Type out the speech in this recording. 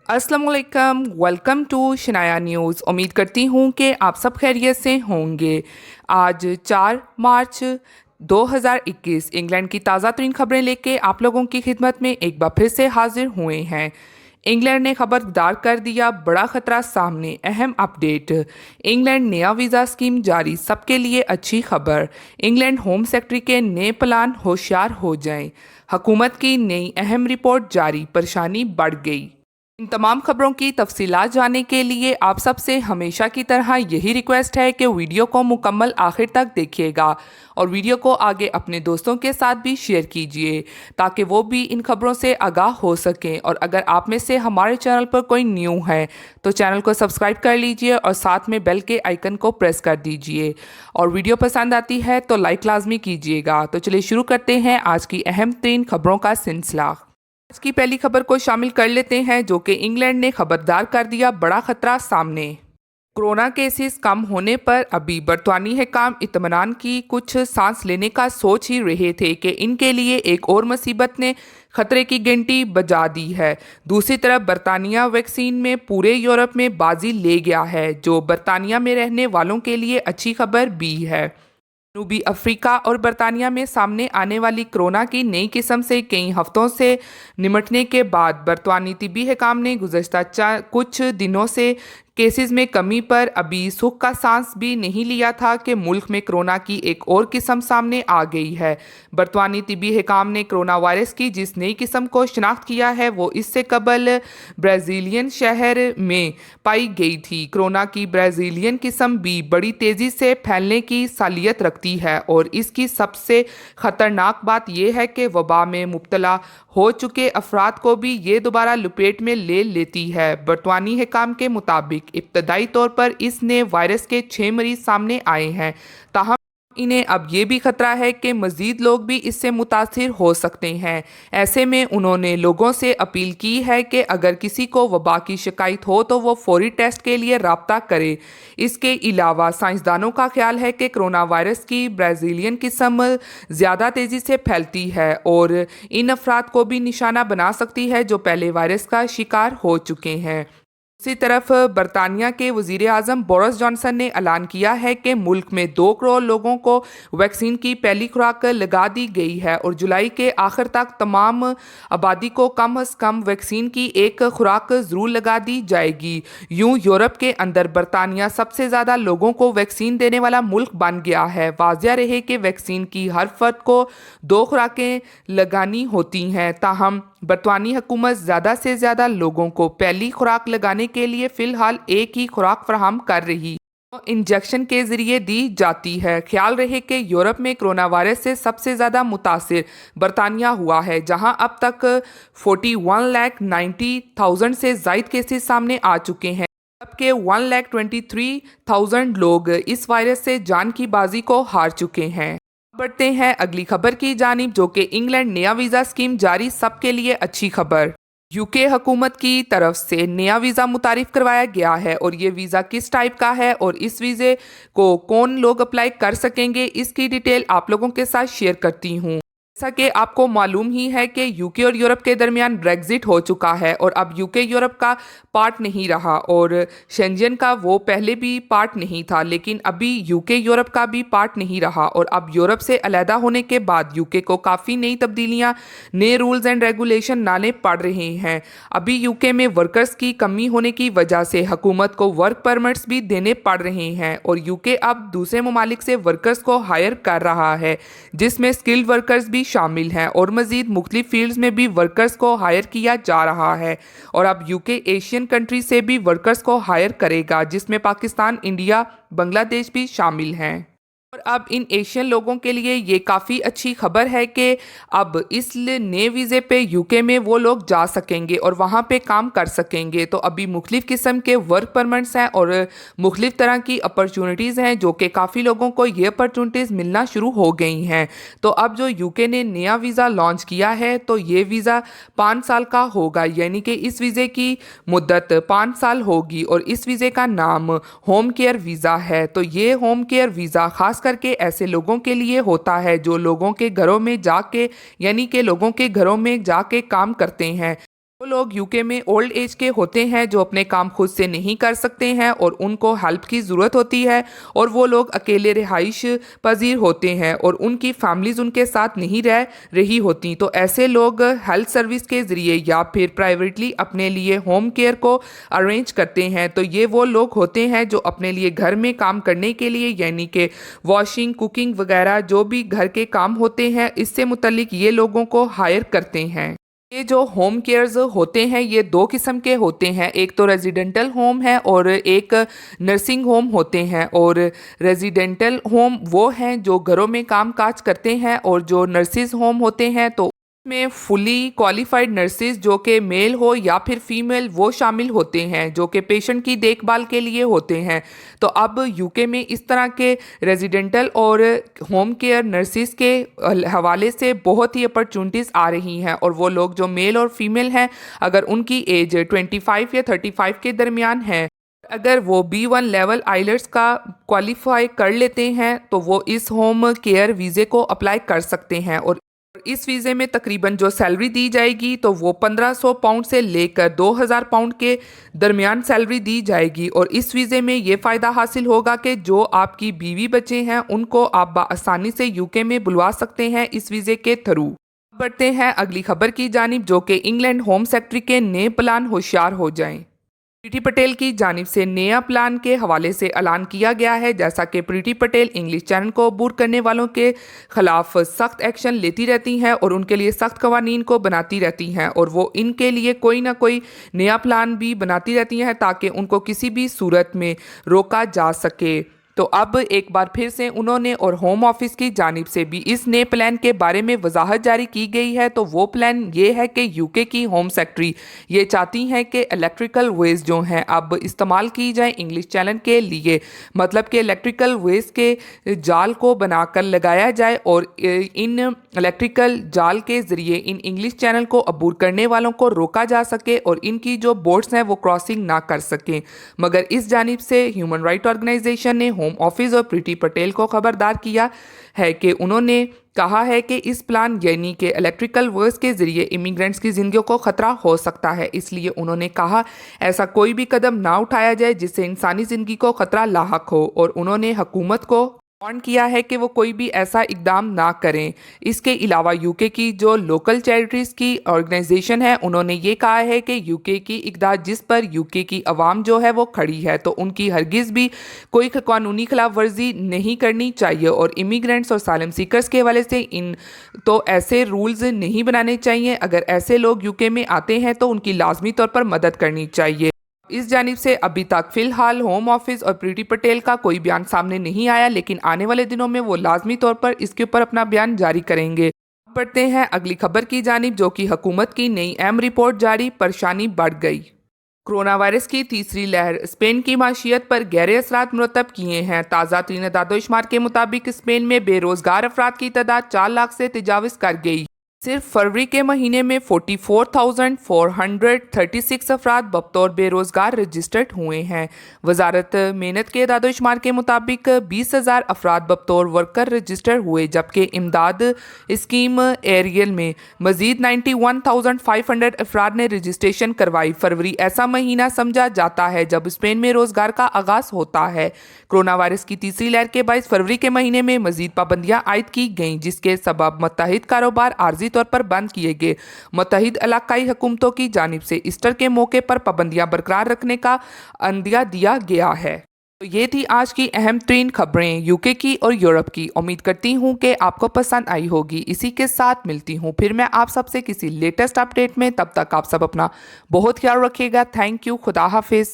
अस्सलाम वालेकुम, welcome to Shanaya news. उम्मीद करती हूँ कि आप सब खैरियत से होंगे। आज 4 मार्च 2021 इंग्लैंड की ताज़ा तरीन खबरें लेके आप लोगों की खिदमत में एक बार फिर से हाजिर हुए हैं। इंग्लैंड ने खबरदार कर दिया, बड़ा खतरा सामने, अहम अपडेट। इंग्लैंड नया वीज़ा स्कीम जारी, सबके लिए अच्छी खबर। इंग्लैंड होम सेक्रेटरी के नए प्लान, होशियार हो जाएं। हुकूमत की नई अहम रिपोर्ट जारी, परेशानी बढ़ गई। इन तमाम खबरों की तफसीलात जानने के लिए आप सबसे हमेशा की तरह यही रिक्वेस्ट है कि वीडियो को मुकम्मल आखिर तक देखिएगा और वीडियो को आगे अपने दोस्तों के साथ भी शेयर कीजिए ताकि वो भी इन खबरों से आगाह हो सकें। और अगर आप में से हमारे चैनल पर कोई न्यू है तो चैनल को सब्सक्राइब कर लीजिए और साथ में बेल के आइकन को प्रेस कर दीजिए। और वीडियो पसंद आती है तो लाइक लाजमी कीजिएगा। तो चलिए शुरू करते हैं आज की अहम तरीन खबरों का सिलसिला। आज की पहली खबर को शामिल कर लेते हैं, जो कि इंग्लैंड ने खबरदार कर दिया, बड़ा खतरा सामने। कोरोना केसेस कम होने पर अभी बरतानी हुकाम इत्मीनान की कुछ सांस लेने का सोच ही रहे थे कि इनके लिए एक और मुसीबत ने खतरे की घंटी बजा दी है। दूसरी तरफ बरतानिया वैक्सीन में पूरे यूरोप में बाजी ले गया है, जो बरतानिया में रहने वालों के लिए अच्छी खबर भी है। जनूबी अफ्रीका और बरतानिया में सामने आने वाली कोरोना की नई किस्म से कई हफ्तों से निमटने के बाद बरतानी तिब्बी हुकाम ने गुज़श्ता कुछ दिनों से केसेस में कमी पर अभी सुख का सांस भी नहीं लिया था कि मुल्क में कोरोना की एक और किस्म सामने आ गई है। बरतानी तिब्बी हुकाम ने कोरोना वायरस की जिस नई किस्म को शनाख्त किया है वो इससे कबल ब्राज़ीलियन शहर में पाई गई थी। कोरोना की ब्राज़ीलियन किस्म भी बड़ी तेज़ी से फैलने की सालियत रखती है और इसकी सबसे ख़तरनाक बात यह है कि वबा में मुब्तला हो चुके अफराद को भी ये दोबारा लपेट में ले लेती है। बरतानी हुकाम के मुताबिक इब्तदाई तौर पर इस नए वायरस के 6 मरीज सामने आए हैं, ताहम इन्हें अब ये भी खतरा है कि मज़ीद लोग भी इससे मुतासिर हो सकते हैं। ऐसे में उन्होंने लोगों से अपील की है कि अगर किसी को वबा की शिकायत हो तो वो फौरी टेस्ट के लिए राब्ता करे। इसके अलावा साइंसदानों का ख्याल है कि कोरोना वायरस की ब्राज़ीलियन किस्म ज़्यादा तेज़ी से फैलती है और इन अफराद को भी निशाना बना सकती है जो पहले वायरस का शिकार हो चुके हैं। दूसरी तरफ बरतानिया के वज़ीर आज़म बोरिस जॉनसन ने ऐलान किया है कि मुल्क में 2 करोड़ लोगों को वैक्सीन की पहली खुराक लगा दी गई है और जुलाई के आखिर तक तमाम आबादी को कम अज़ कम वैक्सीन की एक खुराक ज़रूर लगा दी जाएगी। यूँ यूरोप के अंदर बरतानिया सबसे ज़्यादा लोगों को वैक्सीन देने वाला मुल्क बन गया है। वाज़िया रहे कि वैक्सीन की हर फर्द को 2 खुराकें लगानी होती हैं, ताहम बरतानी हुकूमत ज़्यादा से ज़्यादा लोगों को पहली खुराक लगाने के लिए फ़िलहाल एक ही खुराक फराहम कर रही है, इंजेक्शन के ज़रिए दी जाती है। ख्याल रहे कि यूरोप में कोरोना वायरस से सबसे ज़्यादा मुतासिर बरतानिया हुआ है, जहां अब तक 41,90,000 से ज़ायद केसेस सामने आ चुके हैं, जबकि 1,23,000 लोग इस वायरस से जान की बाजी को हार चुके हैं। बढ़ते हैं अगली खबर की जानिब, जो कि इंग्लैंड नया वीज़ा स्कीम जारी, सबके लिए अच्छी खबर। यूके हुकूमत की तरफ से नया वीज़ा मुतारिफ करवाया गया है और ये वीज़ा किस टाइप का है और इस वीज़े को कौन लोग अप्लाई कर सकेंगे, इसकी डिटेल आप लोगों के साथ शेयर करती हूँ। जैसा कि आपको मालूम ही है कि यूके और यूरोप के दरमियान ब्रेग्जिट हो चुका है और अब यूके यूरोप का पार्ट नहीं रहा और शेंजन का वो पहले भी पार्ट नहीं था, लेकिन अभी यूके यूरोप का भी पार्ट नहीं रहा और अब यूरोप से अलहदा होने के बाद यूके को काफ़ी नई तब्दीलियां, नए रूल्स एंड रेगुलेशन लाने पड़ रहे हैं। अभी यूके में वर्कर्स की कमी होने की वजह से हुकूमत को वर्क परमिट्स भी देने पड़ रहे हैं और यूके अब दूसरे ममालिक से वर्कर्स को हायर कर रहा है, जिसमें स्किल्ड वर्कर्स भी शामिल हैं और मज़ीद मुख्तलिफ फील्ड्स में भी वर्कर्स को हायर किया जा रहा है। और अब यूके एशियन कंट्री से भी वर्कर्स को हायर करेगा, जिसमें पाकिस्तान, इंडिया, बांग्लादेश भी शामिल हैं। और अब इन एशियन लोगों के लिए ये काफ़ी अच्छी खबर है कि अब इस नए वीज़े पे यूके में वो लोग जा सकेंगे और वहाँ पे काम कर सकेंगे। तो अभी मुख्तलिफ़ किस्म के वर्क परमिट्स हैं और मुख्तलिफ़ तरह की अपॉर्चुनिटीज़ हैं, जो कि काफ़ी लोगों को ये अपॉर्चुनिटीज़ मिलना शुरू हो गई हैं। तो अब जो यूके ने नया वीज़ा लॉन्च किया है तो ये वीज़ा 5 साल का होगा, यानी कि इस वीज़े की मुद्दत 5 साल होगी और इस वीज़े का नाम होम केयर वीज़ा है। तो ये होम केयर वीज़ा ख़ास करके ऐसे लोगों के लिए होता है जो लोगों के घरों में जाके, यानी कि लोगों के घरों में जाके काम करते हैं। وہ لوگ یوکے میں اولڈ ایج کے ہوتے ہیں جو اپنے کام خود سے نہیں کر سکتے ہیں اور ان کو ہیلپ کی ضرورت ہوتی ہے، اور وہ لوگ اکیلے رہائش پذیر ہوتے ہیں اور ان کی فیملیز ان کے ساتھ نہیں رہ رہی ہوتی، تو ایسے لوگ ہیلتھ سروس کے ذریعے یا پھر پرائیویٹلی اپنے لیے ہوم کیئر کو ارینج کرتے ہیں۔ تو یہ وہ لوگ ہوتے ہیں جو اپنے لیے گھر میں کام کرنے کے لیے، یعنی کہ واشنگ، کوکنگ وغیرہ جو بھی گھر کے کام ہوتے ہیں، اس سے متعلق یہ لوگوں کو ہائر کرتے ہیں۔ یہ جو ہوم کیئرز ہوتے ہیں یہ دو قسم کے ہوتے ہیں، ایک تو ریزیڈنٹل ہوم ہے اور ایک نرسنگ ہوم ہوتے ہیں۔ اور ریزیڈنٹل ہوم وہ ہیں جو گھروں میں کام کاج کرتے ہیں، اور جو نرسز ہوم ہوتے ہیں تو میں فلی کوالیفائڈ نرسز جو کہ میل ہو یا پھر فیمیل وہ شامل ہوتے ہیں جو کہ پیشنٹ کی دیکھ بھال کے لیے ہوتے ہیں۔ تو اب یوکے میں اس طرح کے ریزیڈنٹل اور ہوم کیئر نرسز کے حوالے سے بہت ہی اپرچونٹیز آ رہی ہیں، اور وہ لوگ جو میل اور فیمیل ہیں اگر ان کی ایج 25 یا 35 کے درمیان ہے، اگر وہ B1 لیول آئلٹس کا کوالیفائی کر لیتے ہیں تو وہ اس ہوم کیئر ویزے کو اپلائی کر سکتے ہیں۔ اور اس ویزے میں تقریباً جو سیلری دی جائے گی تو وہ 1500 پاؤنڈ سے لے کر 2000 پاؤنڈ کے درمیان سیلری دی جائے گی۔ اور اس ویزے میں یہ فائدہ حاصل ہوگا کہ جو آپ کی بیوی بچے ہیں ان کو آپ بآسانی سے یوکے میں بلوا سکتے ہیں اس ویزے کے تھرو۔ بڑھتے ہیں اگلی خبر کی جانب، جو کہ انگلینڈ ہوم سیکٹری کے نئے پلان ہوشیار ہو جائیں۔ پریٹی پٹیل کی جانب سے نیا پلان کے حوالے سے اعلان کیا گیا ہے۔ جیسا کہ پریٹی پٹیل انگلش چینل کو عبور کرنے والوں کے خلاف سخت ایکشن لیتی رہتی ہیں اور ان کے لیے سخت قوانین کو بناتی رہتی ہیں، اور وہ ان کے لیے کوئی نہ کوئی نیا پلان بھی بناتی رہتی ہیں تاکہ ان کو کسی بھی صورت میں روکا جا سکے۔ تو اب ایک بار پھر سے انہوں نے اور ہوم آفس کی جانب سے بھی اس نئے پلان کے بارے میں وضاحت جاری کی گئی ہے۔ تو وہ پلان یہ ہے کہ یوکے کی ہوم سیکٹری یہ چاہتی ہیں کہ الیکٹریکل ویسٹ جو ہیں اب استعمال کی جائیں انگلش چینل کے لیے، مطلب کہ الیکٹریکل ویسٹ کے جال کو بنا کر لگایا جائے اور ان الیکٹریکل جال کے ذریعے ان انگلش چینل کو عبور کرنے والوں کو روکا جا سکے اور ان کی جو بوٹس ہیں وہ کراسنگ نہ کر سکیں۔ مگر اس جانب سے ہیومن رائٹ آرگنائزیشن نے ہوم آفس اور پریٹی پٹیل کو خبردار کیا ہے کہ انہوں نے کہا ہے کہ اس پلان یعنی کہ الیکٹریکل ویسٹ کے ذریعے امیگرینٹس کی زندگیوں کو خطرہ ہو سکتا ہے، اس لیے انہوں نے کہا ایسا کوئی بھی قدم نہ اٹھایا جائے جس سے انسانی زندگی کو خطرہ لاحق ہو، اور انہوں نے حکومت کو وارن کیا ہے کہ وہ کوئی بھی ایسا اقدام نہ کریں۔ اس کے علاوہ یوکے کی جو لوکل چیریٹیز کی آرگنائزیشن ہے انہوں نے یہ کہا ہے کہ یوکے کی اقدار جس پر یوکے کی عوام جو ہے وہ کھڑی ہے تو ان کی ہرگز بھی کوئی قانونی خلاف ورزی نہیں کرنی چاہیے، اور امیگرینٹس اور سالم سیکرز کے حوالے سے تو ایسے رولز نہیں بنانے چاہیے۔ اگر ایسے لوگ یوکے میں آتے ہیں تو ان کی لازمی طور پر مدد کرنی چاہیے۔ اس جانب سے ابھی تک فی الحال ہوم آفس اور پریٹی پٹیل کا کوئی بیان سامنے نہیں آیا، لیکن آنے والے دنوں میں وہ لازمی طور پر اس کے اوپر اپنا بیان جاری کریں گے۔ بڑھتے ہیں اگلی خبر کی جانب، جو کہ حکومت کی نئی اہم رپورٹ جاری، پریشانی بڑھ گئی۔ کرونا وائرس کی تیسری لہر اسپین کی معیشت پر گہرے اثرات مرتب کیے ہیں۔ تازہ ترین اعداد و شمار کے مطابق اسپین میں بے روزگار افراد کی تعداد 4 لاکھ سے تجاوز کر گئی۔ صرف فروری کے مہینے میں 44,436 افراد بطور بے روزگار رجسٹرڈ ہوئے ہیں۔ وزارت محنت کے اعداد و شمار کے مطابق 20,000 افراد بطور ورکر رجسٹر ہوئے، جبکہ امداد اسکیم ایریل میں مزید 91,500 افراد نے رجسٹریشن کروائی۔ فروری ایسا مہینہ سمجھا جاتا ہے جب اسپین میں روزگار کا آغاز ہوتا ہے۔ کرونا وائرس کی تیسری لہر کے باعث فروری کے مہینے میں مزید پابندیاں عائد کی گئیں، جس کے سبب متحد کاروبار عارضی طور پر بند کیے گئے۔ متحد علاقائی حکومتوں کی جانب سے ایسٹر کے موقع پر پابندیاں برقرار رکھنے کا عندیہ دیا گیا ہے۔ تو یہ تھی آج کی اہم ترین خبریں یوکے کی اور یورپ کی۔ امید کرتی ہوں کہ آپ کو پسند آئی ہوگی۔ اسی کے ساتھ ملتی ہوں پھر میں آپ سب سے کسی لیٹسٹ اپڈیٹ میں، تب تک آپ سب اپنا بہت خیال رکھیے گا۔ تھینک یو، خدا حافظ۔